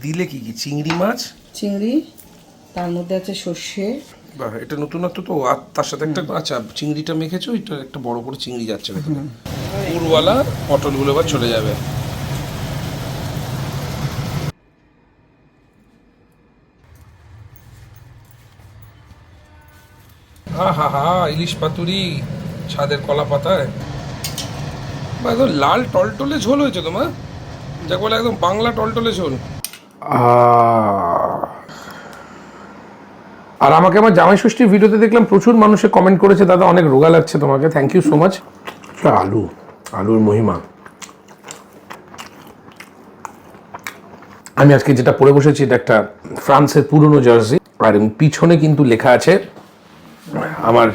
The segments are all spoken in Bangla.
দিলে কি কি চিংড়ি মাছ, চিংড়ি, তার মধ্যে আছে সর্ষে। বাহ, এটা নতুনত্ব তো। আর তার সাথে একটা, আচ্ছা চিংড়িটা মেখেছো, এটা একটা বড় করে চিংড়ি যাচ্ছে ভেতরে। পুরওয়ালা পটলগুলো এবার চলে যাবে। হা হা হা, ইলিশ পাতুরি ছাদের কলা পাতায়। বা একদম লাল টলটলে ঝোল হয়েছে তোমার, যাকে বলে একদম বাংলা টলটলে ঝোল। আর আমাকে আমার জামাই ষষ্ঠীর ভিডিওতে দেখলাম প্রচুর মানুষে কমেন্ট করেছে, দাদা অনেক রোগা লাগছে তোমাকে। Thank you so much. আলুর মহিমা। আমি আজকে যেটা পরে বসেছি এটা একটা ফ্রান্সের পুরনো জার্সি, আর পিছনে কিন্তু লেখা আছে আমার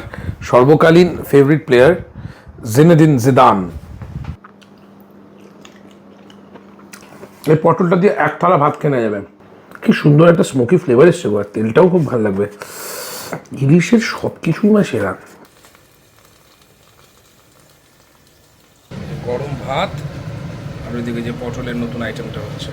সর্বকালীন ফেভারিট প্লেয়ার জিনেদিন জিদান। এই পটলটা দিয়ে এক থালা ভাত কেনা যাবে। কি সুন্দর একটা স্মোকি ফ্লেভার এসছে, আর তেলটাও খুব ভালো লাগবে। ইলিশের সব কিছুই মা সেরা। গরম ভাত আর ওইদিকে যে পটলের নতুন আইটেমটা হচ্ছে।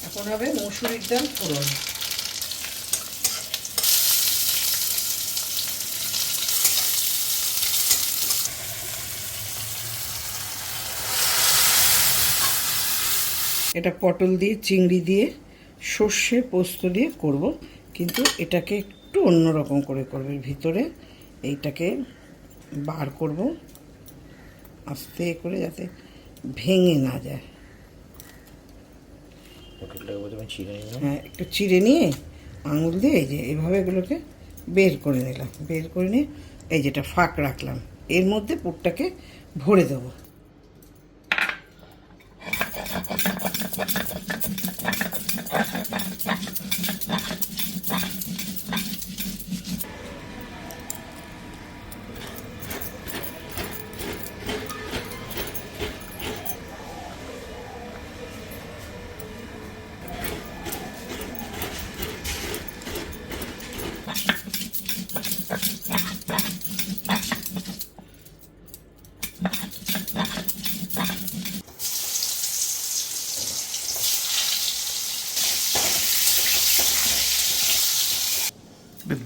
এখন হবে মসুরির ডাল ফোড়ন। এটা পটল দিয়ে, চিংড়ি দিয়ে, সর্ষে পোস্ত দিয়ে করব, কিন্তু এটাকে একটু অন্যরকম করে করবে। ভিতরে এইটাকে বার করব আস্তে করে, যাতে ভেঙে না যায়। হ্যাঁ, একটু চিড়ে নিয়ে আঙুল দিয়ে এই যে এইভাবে এগুলোকে বের করে নিলাম। বের করে নিয়ে এই যেটা ফাঁক রাখলাম, এর মধ্যে পুরটাকে ভরে দেবো।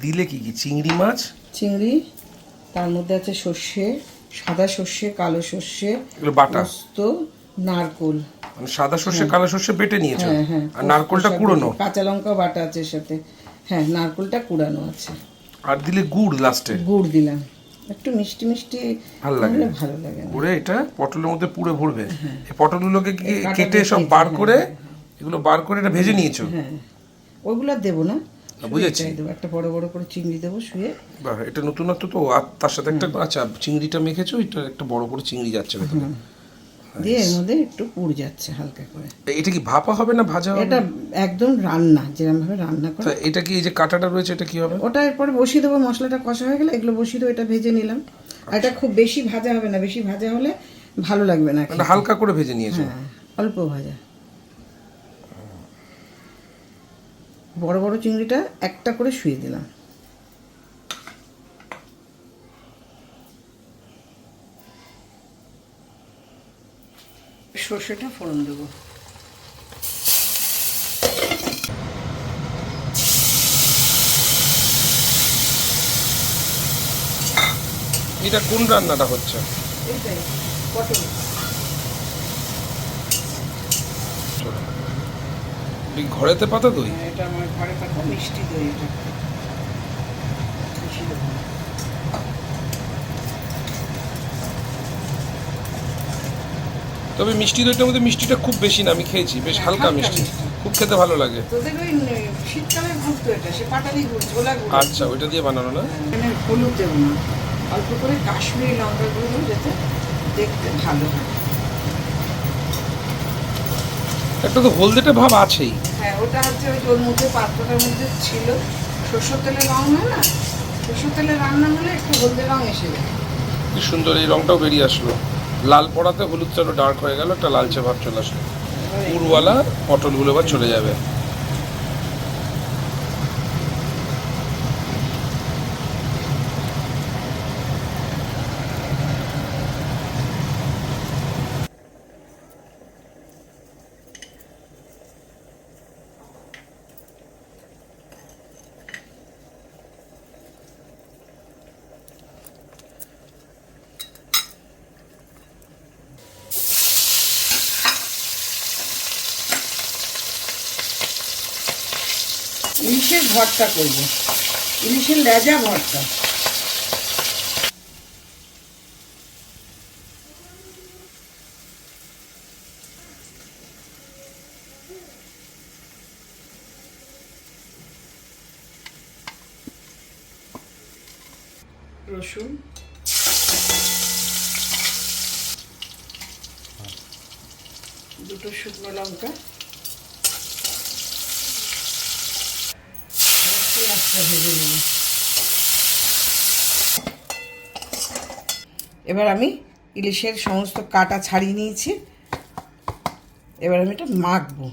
দিলে কি কি চিংড়ি মাছ, চিংড়ি, তার মধ্যে আছে সর্ষে, সাদা সর্ষে, কালো সর্ষে, এগুলো বাটা, পোস্ত, নারকোল। মানে সাদা সর্ষে কালো সর্ষে বেটে নিয়েছো, হ্যাঁ হ্যাঁ, আর নারকোলটা কুড়োনো, কাঁচা লঙ্কা বাটা আছে সাথে। হ্যাঁ, নারকোলটা কুড়ানো আছে। আর দিলে গুড় লাস্টে। গুড় দিলাম, একটু মিষ্টি মিষ্টি ভালো লাগে। ভালো লাগে না। পুরে এটা পটলের মধ্যে পুরে ভরবে। এই পটলগুলোকে কেটে সব বার করে, এগুলো বার করে এটা ভেজে নিয়েছো। হ্যাঁ, ওইগুলো দেবো না, বুঝেছি। দেবো একটা বড় বড় করে চিংড়ি দেবো শুয়ে। বাহ, এটা নতুনত্ব তো। আর তার সাথে একটা, আচ্ছা চিংড়িটা মেখেছো, এটা একটা বড় করে চিংড়ি যাচ্ছে ভেতরে। দিয়ে এর মধ্যে একটু পুড় যাচ্ছে হালকা করে। এটা কি ভাপা হবে না ভাজা হবে? এটা একদম রান্না, যেরকম ভাবে রান্না করে। এটা কি এই যে কাঁটাটা রয়েছে এটা কি হবে? ওটা এরপরে বসিয়ে দেবো, মশলাটা কষা হয়ে গেলে এগুলো বসিয়ে দেবো, এটা ভেজে নিলাম। আর এটা খুব বেশি ভাজা হবে না, বেশি ভাজা হলে ভালো লাগবে না। মানে হালকা করে ভেজে নিয়েছো? হ্যাঁ, অল্প ভাজা। বড় বড় চিংড়িটা একটা করে শুয়ে দিলাম। সর্ষেটা ফোড়ন দেবো। এটা কোন রান্নাটা হচ্ছে? এইটাই পটল। ঘরেতে পাতা দই? এটা আমার ঘরে পাতা মিষ্টি দই। এটা মিষ্টি দই। তবে মিষ্টি দইটার মধ্যে মিষ্টিটা খুব বেশি না, আমি খেয়েছি, বেশ হালকা মিষ্টি, খুব খুব খেতে ভালো লাগে। তোদের ওই শীতকালের গুড় তো এটা, সে পাটালি গুড়, ঝোলা গুড়। আচ্ছা, ওইটা দিয়ে বানানো না? এখানে হলুদ দেবো না, অল্প করে কাশ্মীরি লঙ্কা গুঁড়ো, যাতে দেখতে ভালো হয়। একটা তো হলদেটে ভাব আছেই। হ্যাঁ, ওটা হচ্ছে ওই যে ওর মধ্যে পাত্রটার মধ্যে ছিল সরষের তেলের রং, হয় না? সরষের তেলের রান্না হলে একটু হলদে রং এসে যায়। কি সুন্দর এই রংটাও বেরিয়ে আসলো, লাল পড়াতে হলুদটা আরো ডার্ক হয়ে গেল, একটা লালচে ভাব চলে আসলো। পুরওয়ালা পটলগুলো আবার চলে যাবে। ইলিশের ভর্তা করব, ইলিশের লেজা ভর্তা। রসুন, দুটো শুকনো লঙ্কা, পেঁয়াজটা ভেজে নেব। এবার আমি ইলিশের সমস্ত কাটা ছাড়িয়ে নিয়েছি, এবার আমি এটা মাখবো।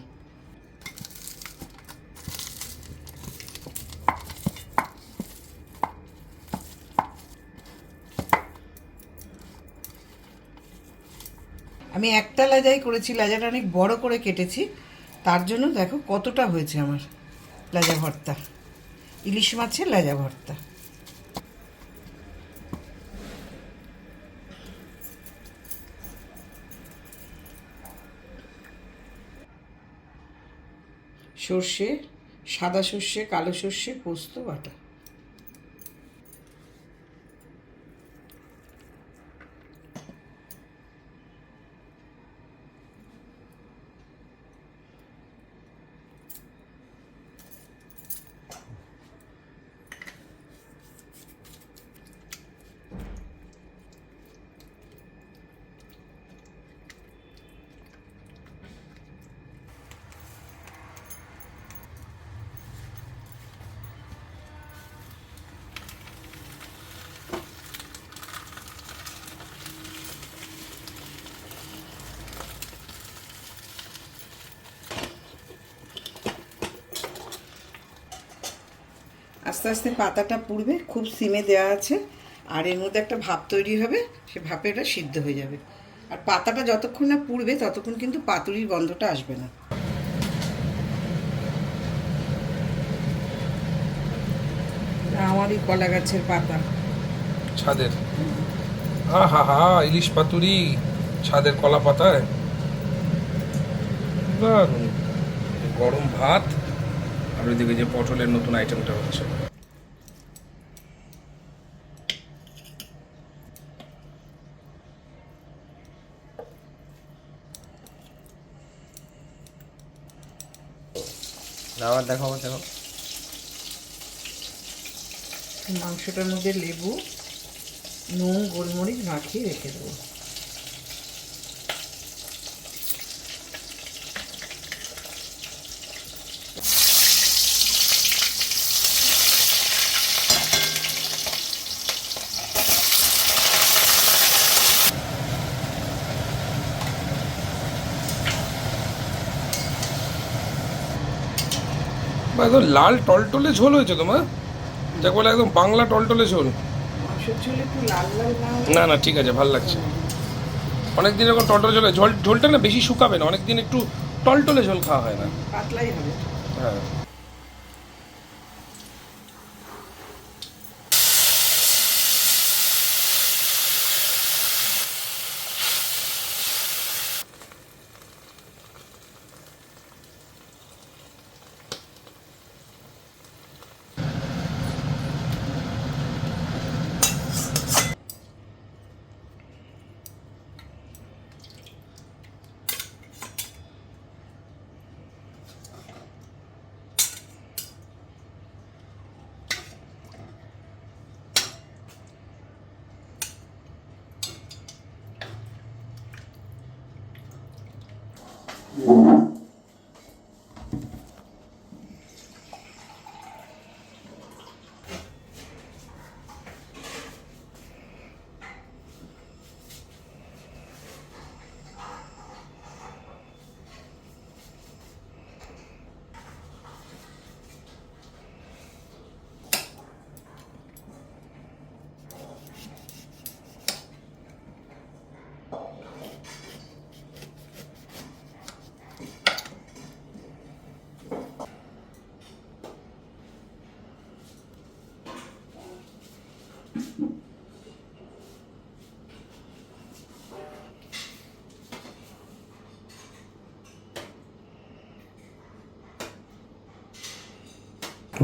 আমি একটা লেজাই করেছি, লেজাটা অনেক বড় করে কেটেছি, তার জন্য দেখো কতটা হয়েছে আমার লেজা ভর্তা, ইলিশ মাছের লেজা ভর্তা। সর্ষে, সাদা সর্ষে, কালো সর্ষে, পোস্ত বাটা। আস্তে আস্তে পাতাটা পুড়বে, খুব সিমে দেওয়া আছে, আর এর মধ্যে একটা ভাপ তৈরি হবে, সে ভাপে এটা সিদ্ধ হয়ে যাবে। আর পাতাটা যতক্ষণ না পুড়বে ততক্ষণ কিন্তু পাতুরির গন্ধটা আসবে না। আমারই কলা গাছের পাতা, ছাদের, হা হা, ইলিশ পাতুরি ছাদের কলা পাতায়, দারুণ। গরম ভাত, আর ওইদিকে যে পটলের নতুন আইটেমটা হচ্ছে। আবার দেখো দেখো, মাংসটার মধ্যে লেবু, নুন, গোলমরিচ মাখিয়ে রেখে দেবো। একদম লাল টলটলে ঝোল হয়েছে তোমার, যাকে বলে একদম বাংলা টলটলে ঝোল। মাংসের ঝোল একটু লাল লাল না না, ঠিক আছে, ভালো লাগছে। অনেকদিন এরকম টলটলে ঝোলটা না বেশি শুকাবে না, অনেকদিন একটু টলটলে ঝোল খাওয়া হয় না। পাতলাই হবে। হ্যাঁ,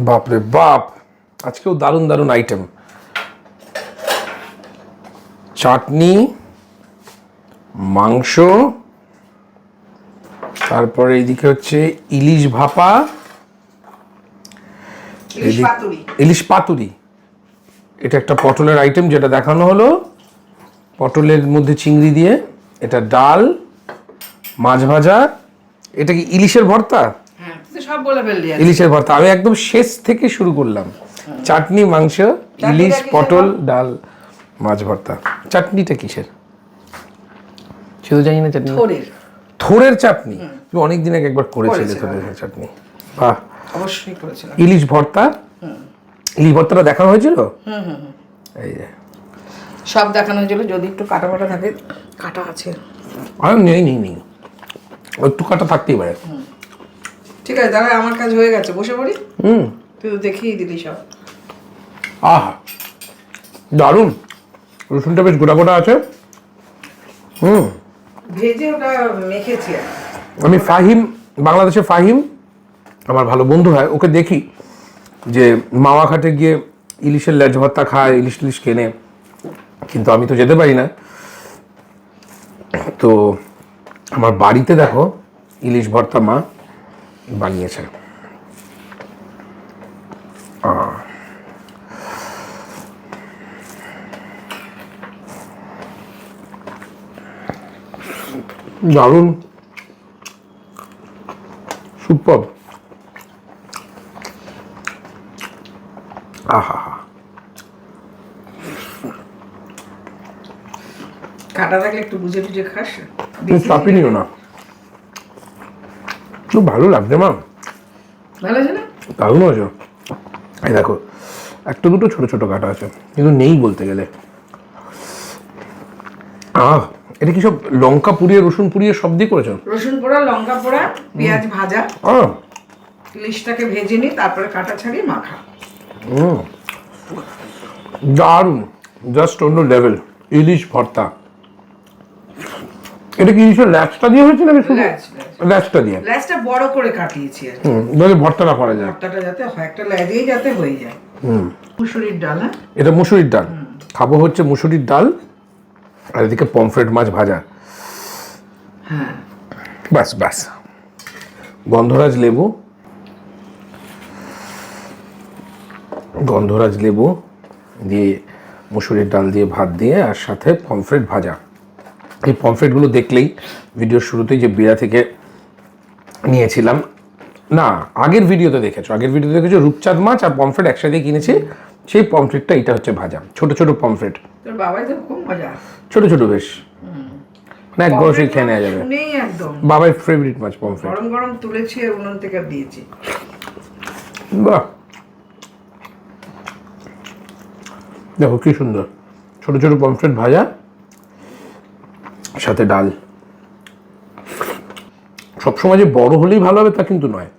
বাপরে বাপ, আজকেও দারুণ দারুণ আইটেম। চাটনি, মাংস, তারপরে এইদিকে হচ্ছে ইলিশ ভাপা, ইলিশ পাতুরি। এটা একটা পটলের আইটেম যেটা দেখানো হলো, পটলের মধ্যে চিংড়ি দিয়ে। এটা ডাল, মাছ ভাজা। এটা কি ইলিশের ভর্তা? সব বলে ফেললি। ইলিশের ভর্তা আমি একদম শেষ থেকে শুরু করলাম। চাটনি, মাংস, ইলিশ, পটল, ডাল, মাছ ভর্তা। চাটনিটা কিসের শুধু জানি না। চাটনি থোড়ের চাটনি। তুমি অনেকদিন আগে একবার করেছিলে থোড়ের চাটনি। বাহ, অবশ্যই করেছিলাম। ইলিশ ভর্তা, ইলিশ ভর্তাটা দেখানো হয়েছিল। এই যে সব দেখানো হয়েছিল। যদি একটু কাটা কাটা থাকে, কাটা আছে। আর নেই নেই নেই, একটু কাটা থাকতেই পারে। ঠিক আছে, তাহলে আমার কাজ হয়ে গেছে, বসে পড়ি। তুই তো দেখিয়ে দিলি সব। আহা, দারুণ। রসুনটা বেশ গোটা গোটা আছে। ভেজে ওটা মেখেছি। আমি ফাহিম, বাংলাদেশে ফাহিম আমার ভালো বন্ধু হয়, ওকে দেখি যে মাওয়াঘাটে গিয়ে ইলিশের লেজ ভর্তা খায়, ইলিশ টিলিশ কেনে, কিন্তু আমি তো যেতে পারি না। তো আমার বাড়িতে দেখো ইলিশ ভর্তা মা বানিয়েছে। দারুণ, সুপার। আহা, কাটা থাকলে একটু বুঝে টুঝে খাস। চাপি নিও না, খুব ভালো লাগছে মা। ভালো আছে না? দারুণ আছে। এই দেখো একটা দুটো ছোট ছোট কাটা আছে, কিন্তু নেই বলতে গেলে। এটা কি সব লঙ্কা পুড়িয়ে, রসুন পুড়িয়ে সব দিয়ে করেছো? রসুন পোড়া, লঙ্কা পোড়া, পেঁয়াজ ভাজা, ইলিশটাকে ভেজে নি, তারপরে কাটা ছাড়িয়ে মাখা। দারুণ, জাস্ট অন্য লেভেল। ইলিশ ভর্তা। এটা কি ইলিশের ল্যাচটা দিয়ে হয়েছে নাকি শুধু ল্যাচটা দিয়ে? ল্যাচটা বড় করে কাটিয়েছি আর যাতে ভর্তাটা করা যায়, ভর্তাটা যাতে হয়, একটা ল্যাচেই যাতে হয়ে যায়। মুসুরির ডাল। হ্যাঁ, এটা মুসুরির ডাল। খাবো হচ্ছে মুসুরির ডাল, আর এদিকে পমফ্রেট মাছ ভাজা। হ্যাঁ, ব্যাস ব্যাস। গন্ধরাজ লেবু, গন্ধরাজ লেবু দিয়ে মুসুরির ডাল দিয়ে ভাত দিয়ে, আর সাথে পমফ্রেট ভাজা। এই পমফ্রেটগুলো দেখলেই ভিডিওর শুরুতেই যে বিড়া থেকে নিয়েছিলাম, না আগের ভিডিওতে দেখেছো, রূপচাঁদ মাছ আর পমফ্রেট একসাথে কিনেছি। সেই পমফ্রেটটা, এটা হচ্ছে ভাজা, ছোট ছোট পমফ্রেট। তোর বাবাই তো খুব মজা, ছোট ছোট বেশ, মানে এক বড় সেই খেয়ে নেওয়া যাবে। একদম বাবার ফেভারিট মাছ পমফ্রেট। গরম গরম তুলেছি আর উনুন থেকে দিয়েছি। বাহ, দেখো কি সুন্দর ছোট ছোট পমফ্রেট ভাজা, সাথে ডাল। সবসময় যে বড় হলেই ভালো হবে তা কিন্তু নয়।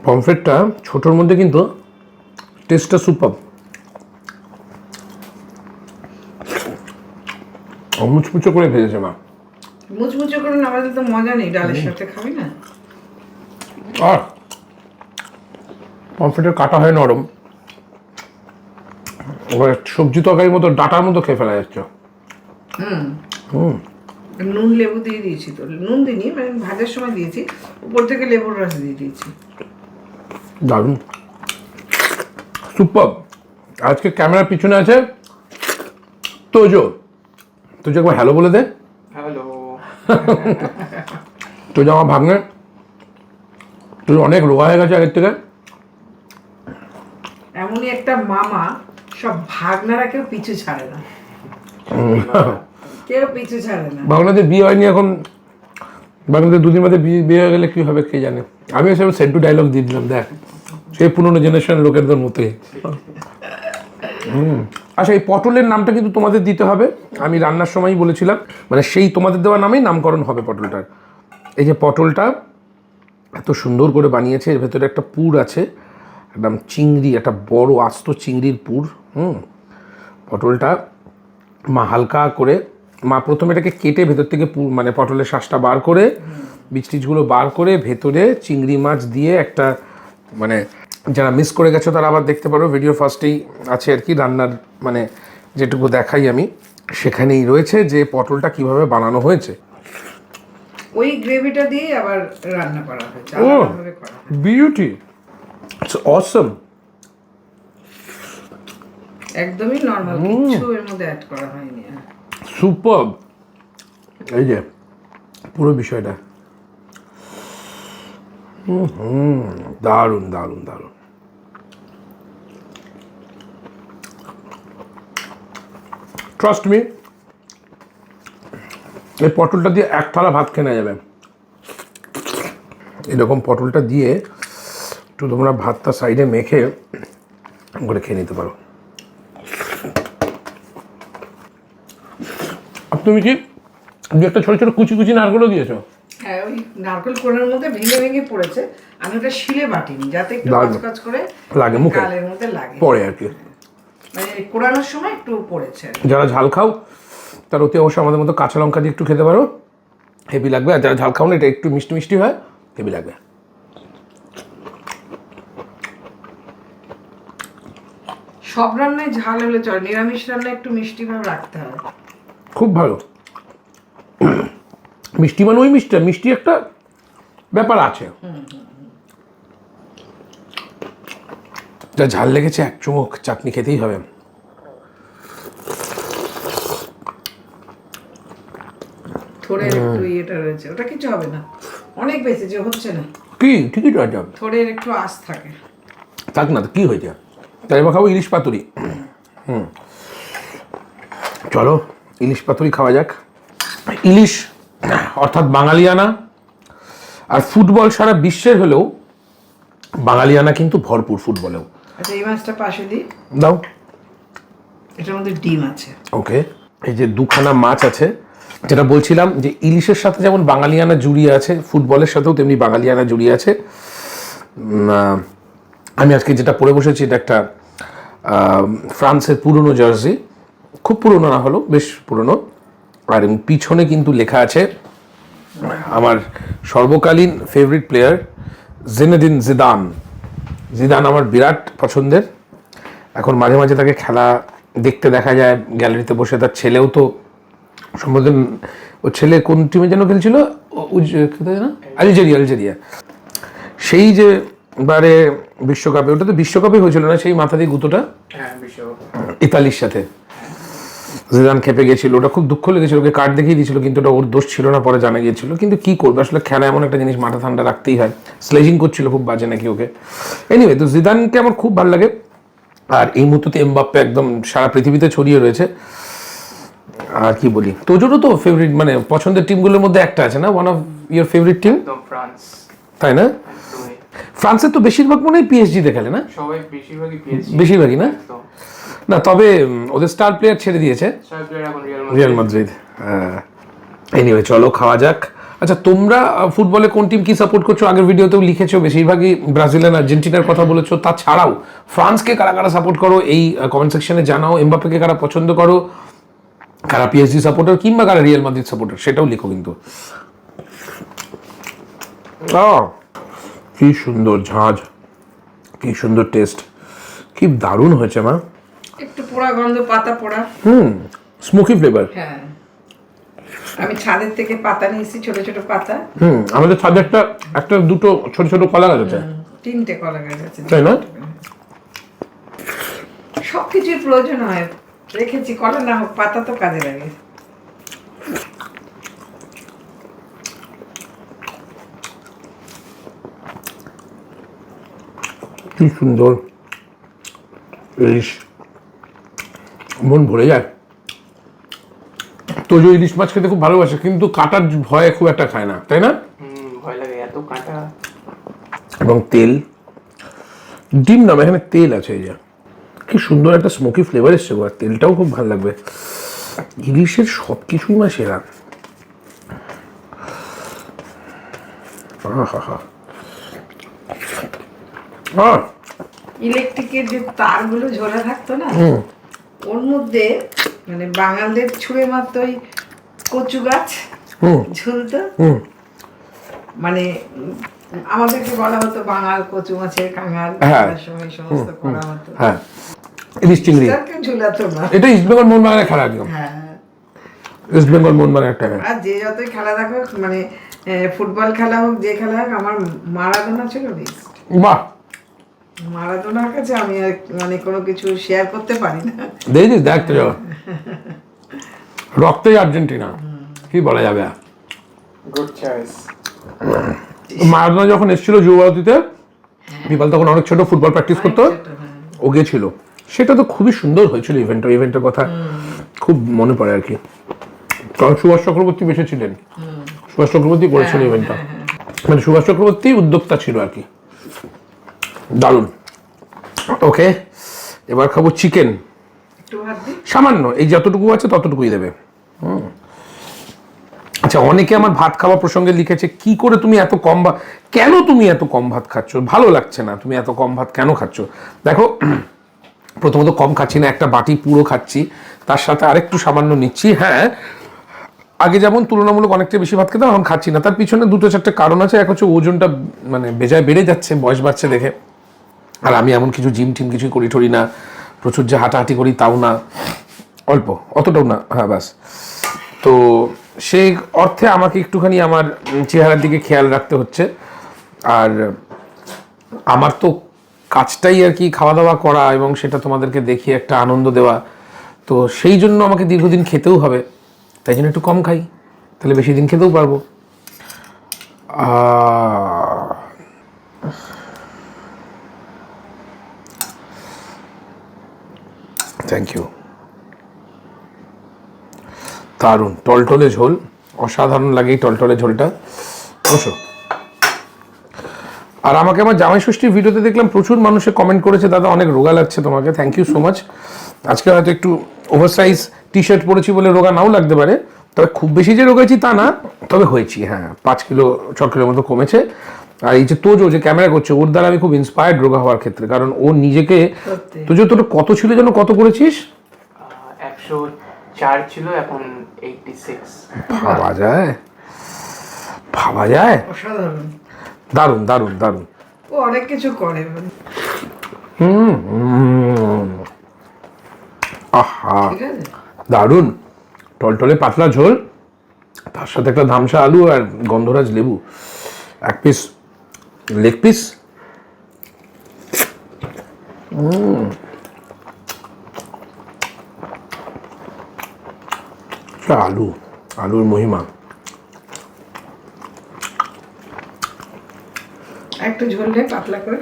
পমফ্রেটটা ছোটর মধ্যে কিন্তু টেস্টটা সুপার। মুচমুচো করে ভেজেছে মা। মুচমুচো করে না ভাজলে তো মজা নেই, ডালের সাথে খাবি না। আর পমফ্রেটের কাটা হয় নরম, সবজি তরকারির মতো ডাটার মতো খেয়ে ফেলা যাচ্ছে। নুন লেবু দিয়ে দিয়েছি, তো নুন দিইনি, মানে ভাজার সময় দিয়েছি, উপর থেকে লেবুর রস দিয়ে দিয়েছি। দারুণ, সুপার। আজকে ক্যামেরার পিছনে আছে তোজো। তুই যে একবার হ্যালো বলে দে। হ্যালো। তুই যে আমার ভাগ্নে, তুই অনেক রোগা হয়ে গেছে আগের থেকে। এমনই একটা মামা, সব ভাগনারা কেউ পিছু ছাড়ে না, কেউ পিছু ছাড়ে না। ভাগনাদের বিয়ে হয়নি এখন, ভাগনাদের দুদিন মধ্যে বিয়ে হয়ে গেলে কি হবে কে জানে। আমি এসে সেন্টু ডায়লগ দিয়ে দিলাম, দেখ সেই পুরোনো জেনারেশন লোকেদের মতোই। আচ্ছা, এই পটলের নামটা কিন্তু তোমাদের দিতে হবে, আমি রান্নার সময়ই বলেছিলাম, মানে সেই তোমাদের দেওয়া নামেই নামকরণ হবে পটলটার। এই যে পটলটা এত সুন্দর করে বানিয়েছে, এর ভেতরে একটা পুর আছে, একদম চিংড়ি, একটা বড় আস্ত চিংড়ির পুর। পটলটা মা হালকা করে, মা প্রথমে এটাকে কেটে ভেতর থেকে মানে পটলের শ্বাসটা বার করে, বীজ টিজগুলো বার করে ভেতরে চিংড়ি মাছ দিয়ে একটা, মানে যারা মিস করে গেছো তারা আবার দেখতে পারো, ভিডিও ফার্স্টেই আছে আর কি, রান্নার মানে যেটুকু দেখাই আমি সেখানেই রয়েছে যে পটলটা কিভাবে বানানো হয়েছে। ওই গ্রেভিটা দিয়ে আবার রান্না করা হয়েছে, ও আলাদাভাবে করা হয়। বিউটি, ইটস অসম। একদমই নরমাল, কিছু এর মধ্যে অ্যাড করা হয়নি। সুপারব, এই যে পুরো বিষয়টা দারুণ দারুণ দারুণ। ট্রাস্ট মি, এই পটলটা দিয়ে এক থালা ভাত খেয়ে নেওয়া যাবে। এরকম পটলটা দিয়ে একটু তোমরা ভাতটা সাইডে মেখে করে খেয়ে নিতে পারো। আর তুমি কি দু একটা ছোট ছোট কুচি কুচি নারকেলও দিয়েছো? হ্যাঁ, ওই নারকেল কোড়ার মধ্যে ভেঙে ভেঙে পড়েছে, আমি ওটা শিলে বাটিনি যাতে একটু কাঁচ করে লাগে মুখে, গালের মধ্যে লাগে পরে আর কি, মানে কোড়ানোর সময় একটু পড়েছে। যারা ঝাল খাও তার অতি অবশ্যই আমাদের মতো কাঁচা লঙ্কা দিয়ে একটু খেতে পারো, হেভি লাগবে। আর যারা ঝাল খাও না, এটা একটু মিষ্টি মিষ্টি হয়, হেভি লাগবে। সব রান্নায় ঝাল হলে চলে, নিরামিষ রান্নায় একটু মিষ্টি ভাব রাখতে হয়। খুব ভালো মিষ্টি, মানে ওই মিষ্টি মিষ্টি একটা ব্যাপার আছে। যা ঝাল লেগেছে, এক চুমুক চাটনি খেতেই হবে। থোড়ের একটু ইয়েটা রয়েছে, ওটা কিছু হবে না, অনেক বেশি যে হচ্ছে না, কি ঠিকই তো আছে, থোড়ের একটু আঁশ থাকে। থাক না তো কি হয়েছে, তাই এবার খাবো ইলিশ পাতুরি। চলো ইলিশ পাতুরি খাওয়া যাক। ইলিশ অর্থাৎ বাঙালিয়ানা, আর ফুটবল সারা বিশ্বের হলেও বাঙালিয়ানা কিন্তু ভরপুর ফুটবলেও। আচ্ছা, এই মাছটা পাশে দিই, দাও। এটার মধ্যে ডিম আছে। ওকে, এই যে দুখানা মাছ আছে, যেটা বলছিলাম যে ইলিশের সাথে যেমন বাঙালিয়ানা জুড়িয়ে আছে, ফুটবলের সাথেও তেমনি বাঙালিয়ানা জুড়িয়ে আছে। আমি আজকে যেটা পরে বসেছি এটা একটা ফ্রান্সের পুরনো জার্সি, খুব পুরনো না হলেও বেশ পুরনো, আর পিছনে কিন্তু লেখা আছে আমার সর্বকালীন favourite player Zinedine Zidane. Zidane আমার বিরাট পছন্দের, এখন মাঝে মাঝে তাকে খেলা দেখতে দেখা যায় গ্যালারিতে বসে। তার ছেলেও তো সম্ভবত, ও ছেলে কোন টিমে যেন খেলছিল, আলজেরিয়া। সেই যে বারে বিশ্বকাপে, ওটা তো বিশ্বকাপে হয়েছিল না, সেই মাথা দিয়ে গুঁতোটা ইতালির সাথে জিদান খেপে গেছিল, ওটা খুব দুঃখ লেগেছিল, ওকে কার্ড দেখিয়ে দিয়েছিল, কিন্তু ওটা ওর দোষ ছিল না, পরে জানা গিয়েছিল। কিন্তু কি করবে আসলে, খেলা এমন একটা জিনিস, মাথা ঠান্ডা রাখতেই হয়। স্লেজিং করছিল খুব বাজে নাকি ওকে। এনিওয়ে, তো জিদানকে আমার খুব ভালো লাগে, আর এই মুহূর্তে এমবাপ্পে একদম সারা পৃথিবীতে ছড়িয়ে রয়েছে। আর কি বলি, তোজোরও তো ফেভারিট, মানে পছন্দের টিমগুলোর মধ্যে একটা আছে না, one of your favourite team? France. তাই না? ফ্রান্সের তো বেশিরভাগ মনে হয় পিএসজিতে খেলে না? সবাই বেশিরভাগই পিএসজি। বেশিরভাগই না? না, তবে ওদের স্টার প্লেয়ার ছেড়ে দিয়েছে, স্টার প্লেয়ার এখন রিয়াল মাদ্রিদ। এনিওয়ে, চলো খাওয়া যাক। আচ্ছা, তোমরা ফুটবলে কোন টিম কি সাপোর্ট করছো? আগের ভিডিওতেও লিখেছো, বেশিরভাগই ব্রাজিল আর আর্জেন্টিনার কথা বলেছো। তাছাড়াও ফ্রান্সকে কারা কারা সাপোর্ট করো এই কমেন্ট সেকশনে জানাও। এমবাপ্পেকে কারা পছন্দ করো, কারা পিএসজি সাপোর্টার, কিংবা কারা রিয়াল মাদ্রিদ সাপোর্টার, সেটাও লিখো কিন্তু। কি সুন্দর ঝাঁঝ, কি সুন্দর টেস্ট, কি দারুণ হয়েছে মা। একটু পোড়া গন্ধ, পাতা পোড়া, স্মোকি ফ্লেভার। হ্যাঁ, আমি ছাদের থেকে পাতা নিয়েছি, ছোট ছোট পাতা। আমাদের ছাদে একটা দুটো ছোট ছোট কলা গাছ আছে, 3টে কলা গাছ আছে, তাই না? সবকিছুর প্রয়োজন হয়, রেখেছি, কলা না হোক পাতা তো কাজে লাগে। কি সুন্দর ইলিশ, মন ভরে যায়। তোজো ইলিশ মাছ খেতে খুব ভালোবাসে, কিন্তু কাটার ভয়ে খুব একটা খায় না, তাই না? ভয় লাগে এত কাঁটা। এবং তেল, ডিম না, এখানে তেল আছে। এই যে কি সুন্দর একটা স্মোকি ফ্লেভার এসছে, আর তেলটাও খুব ভালো লাগবে। ইলিশের সব কিছুই মা সেরা। ইলেকট্রিকের যে তারগুলো ঝোলা থাকতো না, ওর মধ্যে মানে বাঙালদের ছুঁড়ে মারতো ওই কচু গাছ ঝুলতো। মানে আমাদেরকে বলা হতো বাঙাল কচু মাছের কাঙাল, সময় সমস্ত করা হতো। হ্যাঁ, ইলিশ চিংড়ি ঝুলাতো না। এটা ইস্ট বেঙ্গল মোহনবাগানের খেলা একদম। হ্যাঁ, ইস্ট বেঙ্গল মোহনবাগানের একটা। আর যে যতই খেলা দেখো, মানে ফুটবল খেলা হোক, যে খেলা হোক, আমার মারাদোনা ছিল বেস্ট। বাহ, মারাদোনার কাছে আমি আর মানে কোনো কিছু শেয়ার করতে পারি না। দেখছিস, দেখতে যাও, রক্তেই আর্জেন্টিনা, কি বলা যাবে। Good choice. মারাদোনা যখন এসেছিল যুবভারতীতে, বিপাল তখন অনেক ছোট, ফুটবল প্র্যাকটিস করতো, ও গিয়েছিল। সেটা তো খুবই সুন্দর হয়েছিল ইভেন্টের কথা খুব মনে পড়ে আর কি। কারণ সুভাষ চক্রবর্তী বেঁচে ছিলেন, সুভাষ চক্রবর্তী করেছিল ইভেন্টটা, মানে সুভাষ চক্রবর্তী উদ্যোক্তা ছিল আর কি। দারুণ। ওকে, এবার খাবো চিকেন, সামান্য, এই যতটুকু আছে ততটুকুই দেবে। আচ্ছা, অনেকে আমার ভাত খাওয়া প্রসঙ্গে লিখেছে, কি করে তুমি এত কম ভাত, কেন তুমি এত কম ভাত খাচ্ছ, ভালো লাগছে না, তুমি এত কম ভাত কেন খাচ্ছ? দেখো, প্রথমত কম খাচ্ছি না, একটা বাটি পুরো খাচ্ছি, তার সাথে আরেকটু সামান্য নিচ্ছি। হ্যাঁ, আগে যেমন তুলনামূলক অনেকটা বেশি ভাত খেতাম, এখন খাচ্ছি না। তার পিছনে দুটো চারটে কারণ আছে। এক হচ্ছে ওজনটা মানে বেজায় বেড়ে যাচ্ছে বয়স বাড়ছে দেখে, আর আমি এমন কিছু জিম টিম কিছুই করি টরি না, প্রচুর যে হাঁটাহাঁটি করি তাও না, অল্প, অতটাও না। হ্যাঁ, ব্যাস। তো সেই অর্থে আমাকে একটুখানি আমার চেহারার দিকে খেয়াল রাখতে হচ্ছে। আর আমার তো কাজটাই আর কি খাওয়া দাওয়া করা, এবং সেটা তোমাদেরকে দেখিয়ে একটা আনন্দ দেওয়া। তো সেই জন্য আমাকে দীর্ঘদিন খেতেও হবে, তাই জন্য একটু কম খাই, তাহলে বেশি দিন খেতেও পারবো। Thank you. দারুণ টলটলে ঝোল, অসাধারণ লাগে এই টলটলে ঝোলটা। বসো। আর আমাকে আমার জামাই ষষ্ঠীর ভিডিওতে দেখলাম প্রচুর মানুষে কমেন্ট করেছে, দাদা অনেক রোগা লাগছে তোমাকে। Thank you so much. আজকে হয়তো একটু ওভারসাইজ টি শার্ট পরেছি বলে রোগা নাও লাগতে পারে, তবে খুব বেশি যে রোগেছি তা না, তবে হয়েছি। হ্যাঁ, 5 কিলো 6 কিলোর মতো কমেছে। আর এই যে তোজো যে ক্যামেরা করছে, ওর দ্বারা আমি খুব ইন্সপায়ার্ড রোগা হওয়ার ক্ষেত্রে, কারণ ও নিজেকে, তোজো তোর কত ছিল যেন, কত করেছিস? 104 ছিল, এখন 86। ভাবা যায়, ভাবা যায়। অসাধারণ, দারুণ দারুণ দারুণ। ও অনেক কিছু করে। আহা, দারুণ টলটলে পাতলা ঝোল, তার সাথে একটা ধামসা আলু আর গন্ধরাজ লেবু, 1 পিস লেগ পিস। আলু, আলুর মহিমা। একটু ঝোল নেই পাতলা করে।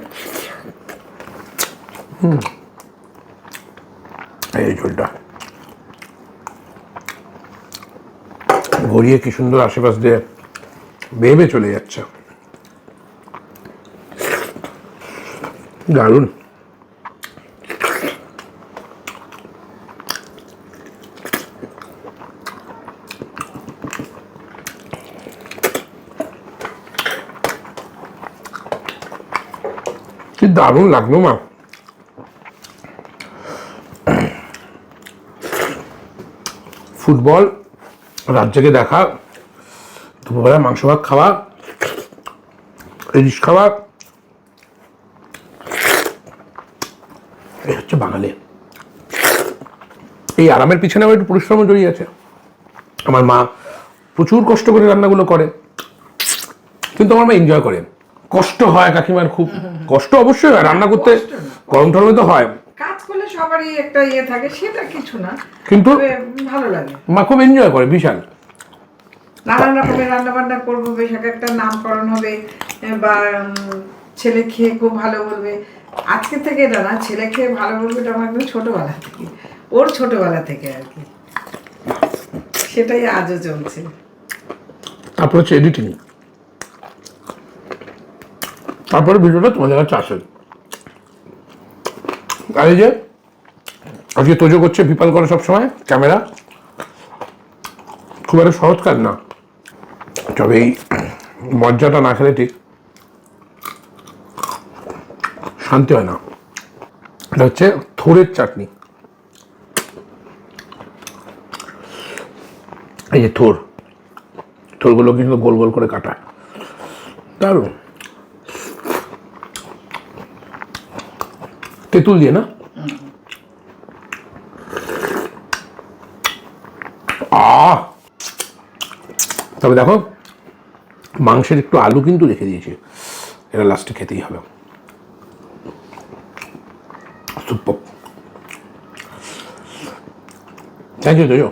এই ঝোলটা গড়িয়ে কি সুন্দর আশেপাশ দিয়ে বেবে চলে যাচ্ছে, দারুণ। কি দারুণ লাগলো মা। ফুটবল রাত জেগে দেখা, দুপুরবেলা মাংস ভাত খাওয়া, ইলিশ খাওয়া, এই হচ্ছে বাঙালি। এই আরামের পিছনে আমার একটু পরিশ্রমও জড়িয়ে আছে। আমার মা প্রচুর কষ্ট করে রান্নাগুলো করে, কিন্তু আমার মা এনজয় করে। কষ্ট হয় কাকিমার, খুব কষ্ট অবশ্যই হয় রান্না করতে, গরম টরমে তো হয়, কাজ করলে সবারই একটা ইয়ে থাকে, সেটা কিছু না, কিন্তু ভালো লাগে। মা খুব এনজয় করে, বিশাল। নানান রকমের রান্না বান্না করবো, বেশ একটা নামকরণ হবে বা ছেলে খেয়ে খুব ভালো বলবে। আজকে থেকে এটা না, ছেলে খেয়ে ভালো বলবে, এটা আমার একদম ছোটোবেলা থেকে, ওর ছোটোবেলা থেকে আর কি, সেটাই আজও চলছে। তারপর হচ্ছে এডিটিং, তারপরে ভিডিওটা তোমাদের কাছে আসে। আর এই যে আজকে তোজো করছে, বিপাল করে সবসময় ক্যামেরা, খুব একটা সহজ কাজ না, তবে এই মজ্জাটা না খেলে ঠিক শান্তি হয় না। এটা হচ্ছে থোড়ের চাটনি, এই যে থোড়গুলো কিন্তু গোল গোল করে কাটা, দারুণ। তেঁতুল দিয়ে না, তবে দেখো মাংসের একটু আলু কিন্তু রেখে দিয়েছি, এটা লাস্টে খেতেই হবে। Super, thank you Tojo.